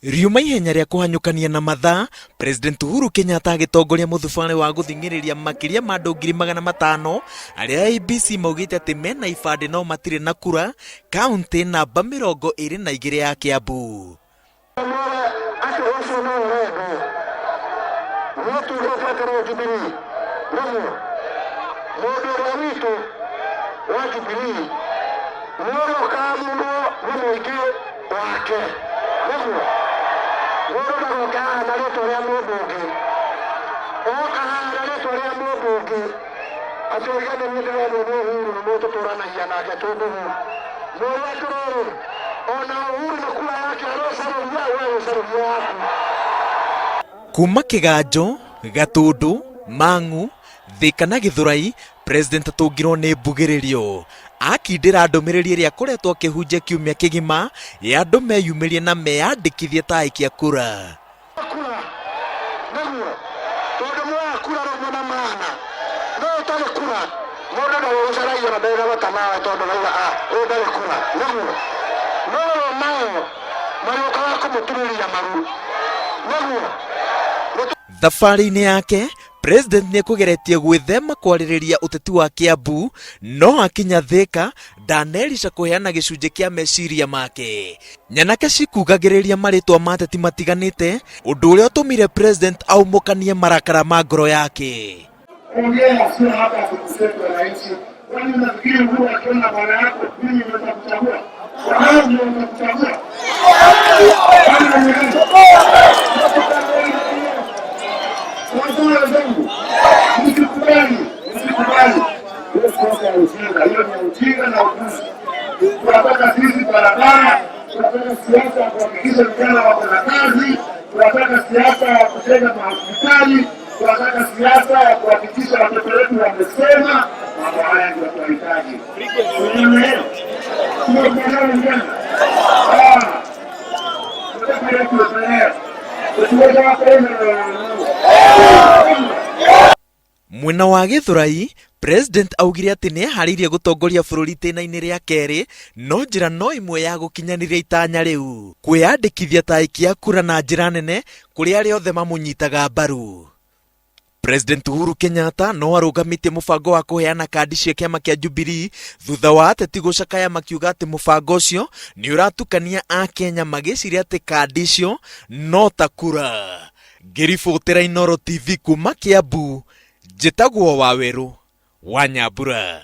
Riuma ihenya ria kuhanyukania na mathaa, President Uhuru Kenyatta agitongoria muthubari wa guthingiriria makiria ma andu 500,000 aria ABC maugite ati mena ibande no matire na kura kaunti namba 22 ya Kiambu. Kuma Kiganjo, Gatundu, Mangu, Thika na Githurai, President atungirwo ni mbugiririo akindira ndumiriri ria koretwo akihunjia kiumia kigima ya andu meyumirie na meyandikithie ta aikia kura. Thabarĩ-inĩ yake, President nĩ kugeretie gwĩthema kwarĩrĩria ũteti wa Kiambu, no akinya Thika ndanerica kuheana gĩcunjĩ kĩa meciria make. Nyanake cikugagĩrĩria marĩtwa ma ateti matiganĩte, ũndũ ũrĩa ũtũmire President aumũkanie marakara ma ngoro yake. Ongea sio hapa kukusema wananchi. Kwani unafikiri Uhuru akiona bwana yako mimi nitakuchagua? Wanao ndio watakuchagua. Tunataka sisi barabara, tunataka siasa ya kuhakikisha vijana wako na kazi, tunataka siasa ya kujenga mahospitali, tunataka siasa ya kuhakikisha watoto wetu wamesema. Mambo haya ndio tunahitaji. Mwena wa Githurai, President augire ati ni ehariirie gutongoria bururi itĩna-inĩ rĩa kerĩ, no njĩra no imwe ya gukinyaniria itanya riu kwiyandikithia ta aikia kura na njĩra nene kuri aria othe mamunyitaga mbaru. President Uhuru Kenyatta no arũgamitie mũbango wa kuheana kandi cia kĩama kĩa Jubilee thutha wa ateti gucakaya makiuga atĩ mũbango ũcio nĩ ũratukania Akenya magĩciria atĩ kandi icio no ta kura. Ngĩribotera Inooro TV kuma Kiambu, njĩtagwo Waweru wa Nyambura.